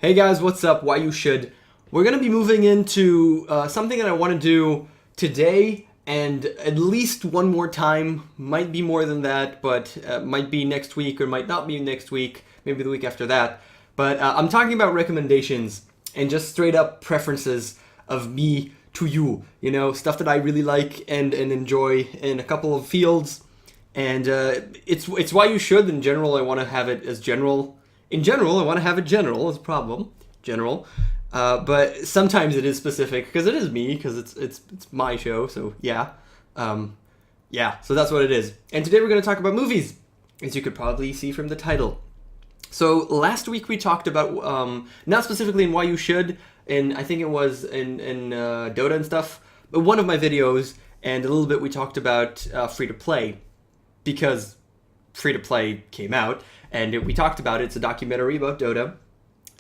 Hey guys, what's up? Why you should. We're going to be moving into something that I want to do today and at least one more time. Might be more than that, but might be next week or might not be next week, maybe the week after that. But I'm talking about recommendations and just straight up preferences of me to you. You know, stuff that I really like and enjoy in a couple of fields. And it's why you should. In general, I want to have it as general. In general, I want to have it general as a problem. General. But sometimes it is specific because it is me, because it's my show. So yeah. Yeah, so that's what it is. And today we're going to talk about movies, as you could probably see from the title. So last week we talked about, not specifically in why you should, and I think it was in Dota and stuff, but one of my videos, and a little bit we talked about free-to-play, because free-to-play came out, and we talked about it. It's a documentary about Dota,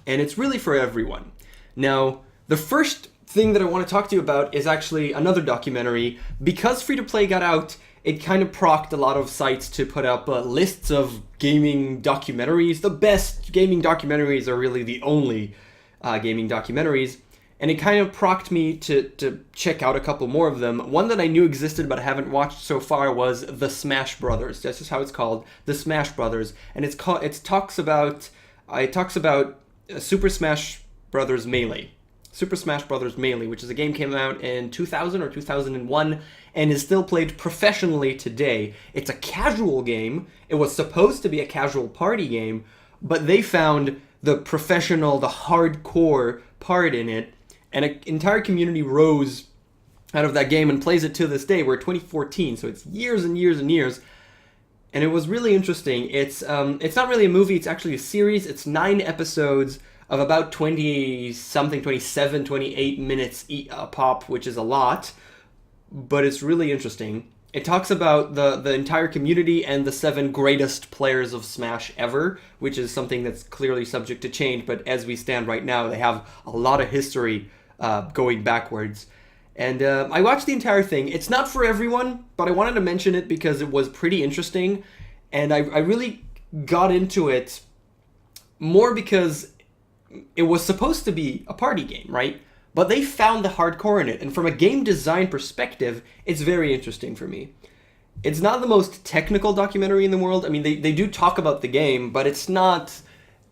and it's really for everyone. Now, the first thing that I want to talk to you about is actually another documentary. Because free-to-play got out, it kind of procked a lot of sites to put up lists of gaming documentaries. The best gaming documentaries are really the only gaming documentaries. And it kind of procked me to check out a couple more of them. One that I knew existed but I haven't watched so far was The Smash Brothers. That's just how it's called, The Smash Brothers. And it talks about Super Smash Brothers Melee. Super Smash Brothers Melee, which is a game came out in 2000 or 2001 and is still played professionally today. It's a casual game. It was supposed to be a casual party game, but they found the professional, the hardcore part in it, and an entire community rose out of that game and plays it to this day. We're 2014, so it's years and years and years. And it was really interesting. It's not really a movie, it's actually a series. It's 9 episodes of about 20-something, 27, 28 minutes a pop, which is a lot. But it's really interesting. It talks about the entire community and the 7 greatest players of Smash ever, which is something that's clearly subject to change. But as we stand right now, they have a lot of history going backwards. And I watched the entire thing. It's not for everyone, but I wanted to mention it because it was pretty interesting. And I really got into it more because it was supposed to be a party game, right? But they found the hardcore in it. And from a game design perspective, it's very interesting for me. It's not the most technical documentary in the world. I mean, they do talk about the game, but it's not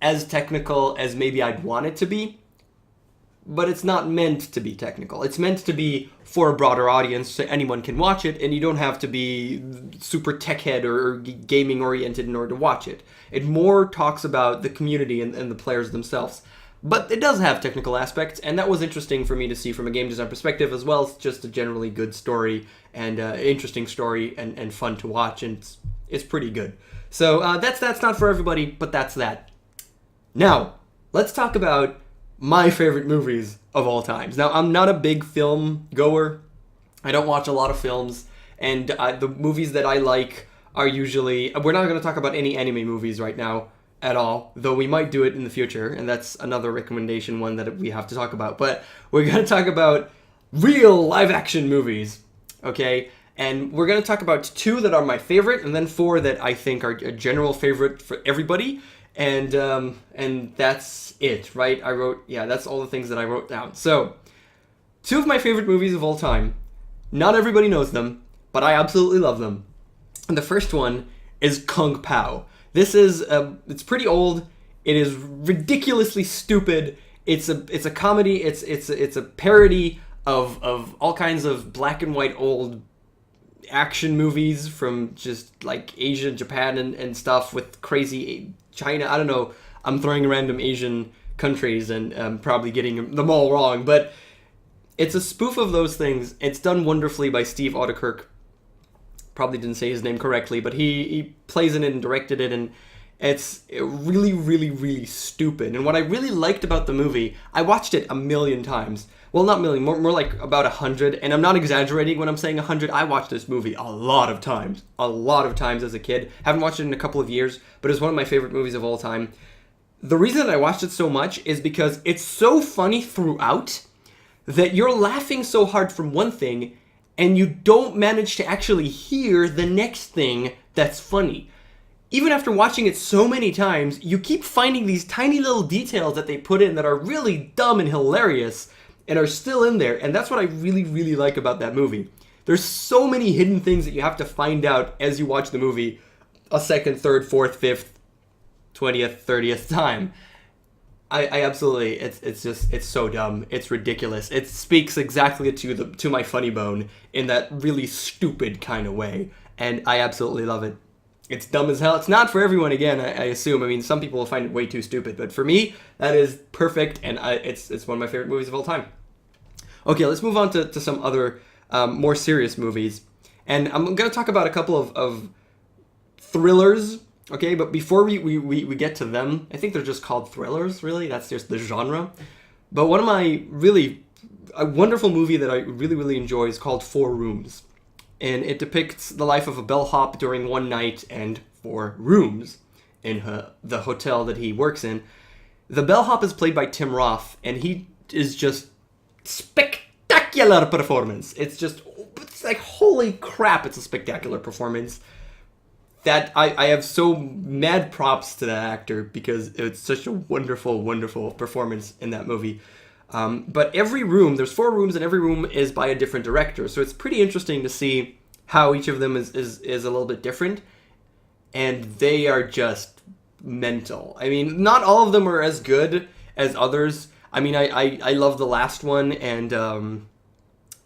as technical as maybe I'd want it to be. But it's not meant to be technical. It's meant to be for a broader audience, so anyone can watch it, and you don't have to be super tech head or gaming oriented in order to watch it. It more talks about the community and the players themselves. But it does have technical aspects, and that was interesting for me to see from a game design perspective, as well as just a generally good story and interesting story and fun to watch, and it's pretty good. So that's not for everybody, but that's that. Now, let's talk about my favorite movies of all times. Now, I'm not a big film goer. I don't watch a lot of films, and the movies that I like are usually... We're not going to talk about any anime movies right now at all, though we might do it in the future, and that's another recommendation, one that we have to talk about. But we're going to talk about real live-action movies, okay? And we're going to talk about 2 that are my favorite, and then 4 that I think are a general favorite for everybody. And that's it, right? That's all the things that I wrote down. So, 2 of my favorite movies of all time. Not everybody knows them, but I absolutely love them. And the first one is Kung Pao. This is, it's pretty old. It is ridiculously stupid. It's a comedy. It's a parody of all kinds of black and white old action movies from just like Asia, Japan, and stuff with crazy China. I don't know. I'm throwing random Asian countries and probably getting them all wrong, but it's a spoof of those things. It's done wonderfully by Steve Audekirk. Probably didn't say his name correctly, but he plays in it and directed it, and it's really, really, really stupid. And what I really liked about the movie, I watched it a million times. Well, not million, more like about 100, and I'm not exaggerating when I'm saying 100. I watched this movie a lot of times as a kid. Haven't watched it in a couple of years, but it's one of my favorite movies of all time. The reason that I watched it so much is because it's so funny throughout that you're laughing so hard from one thing, and you don't manage to actually hear the next thing that's funny. even after watching it so many times, you keep finding these tiny little details that they put in that are really dumb and hilarious and are still in there. And that's what I really, really like about that movie. There's so many hidden things that you have to find out as you watch the movie a second, third, fourth, fifth, 20th, 30th time. I absolutely, it's so dumb. It's ridiculous. It speaks exactly to my funny bone in that really stupid kind of way. And I absolutely love it. It's dumb as hell. It's not for everyone, again, I assume. I mean, some people will find it way too stupid. But for me, that is perfect. And it's one of my favorite movies of all time. Okay, let's move on to some other more serious movies. And I'm going to talk about a couple of thrillers. Okay, but before we get to them, I think they're just called thrillers, really. That's just the genre. But one of my a wonderful movie that I really, really enjoy is called 4 Rooms. And it depicts the life of a bellhop during one night and 4 rooms in the hotel that he works in. The bellhop is played by Tim Roth, and he is just spectacular performance. It's like, holy crap, it's a spectacular performance. That I have so mad props to that actor because it's such a wonderful, wonderful performance in that movie. But every room, there's 4 rooms, and every room is by a different director. So it's pretty interesting to see how each of them is a little bit different. And they are just mental. I mean, not all of them are as good as others. I mean, I love the last one and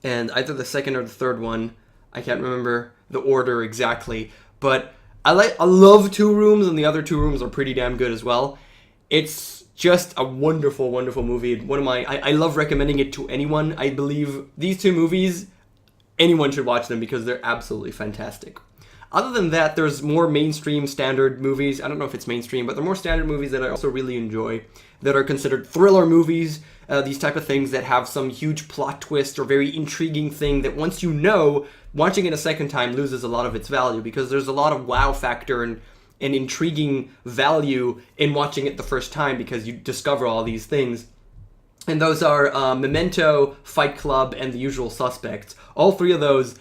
either the second or the third one. I can't remember the order exactly, but I love 2 Rooms, and the other 2 rooms are pretty damn good as well. It's just a wonderful, wonderful movie. I love recommending it to anyone. I believe these 2 movies, anyone should watch them because they're absolutely fantastic. Other than that, there's more mainstream standard movies. I don't know if it's mainstream, but they're more standard movies that I also really enjoy that are considered thriller movies. These type of things that have some huge plot twist or very intriguing thing that once you know, watching it a second time loses a lot of its value because there's a lot of wow factor and intriguing value in watching it the first time because you discover all these things. And those are Memento, Fight Club, and The Usual Suspects. All 3 of those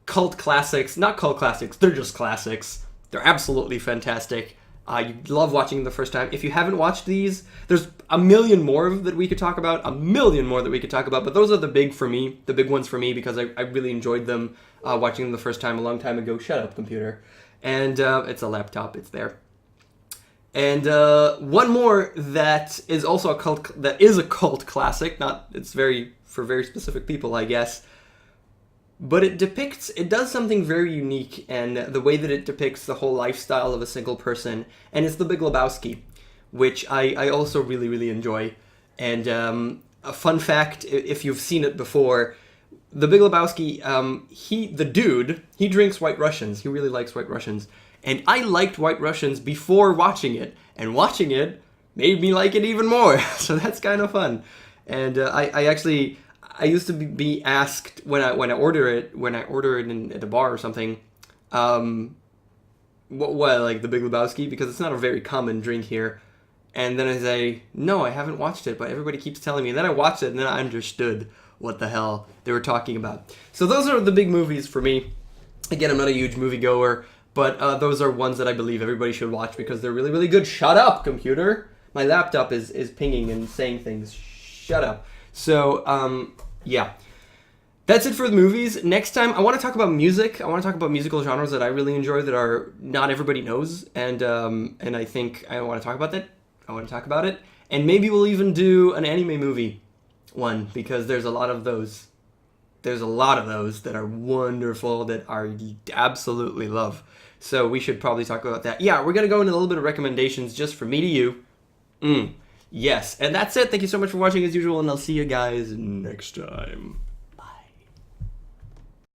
cult classics, not cult classics, they're just classics. They're absolutely fantastic. You love watching them the first time. If you haven't watched these, there's a million more that we could talk about, but those are the big ones for me because I really enjoyed them watching them the first time a long time ago. Shut up, computer. And it's a laptop, it's there. And one more that is also a cult classic, it's for very specific people, I guess. But it does something very unique, and the way that it depicts the whole lifestyle of a single person, and it's The Big Lebowski, which I also really, really enjoy. And a fun fact, if you've seen it before, The Big Lebowski, he drinks White Russians. He really likes White Russians. And I liked White Russians before watching it, and watching it made me like it even more. So that's kind of fun. And I used to be asked when I order it at a bar or something, what like The Big Lebowski, because it's not a very common drink here. And then I say, no, I haven't watched it, but everybody keeps telling me. And then I watched it, and then I understood what the hell they were talking about. So those are the big movies for me. Again, I'm not a huge moviegoer, but those are ones that I believe everybody should watch because they're really, really good. Shut up, computer! My laptop is pinging and saying things. Shut up. So, yeah. That's it for the movies. Next time, I want to talk about music. I want to talk about musical genres that I really enjoy that are not everybody knows. And I think I want to talk about that. I want to talk about it. And maybe we'll even do an anime movie one because there's a lot of those. There's a lot of those that are wonderful that I absolutely love. So we should probably talk about that. Yeah, we're going to go into a little bit of recommendations just from me to you. Yes, and that's it. Thank you so much for watching as usual, and I'll see you guys next time.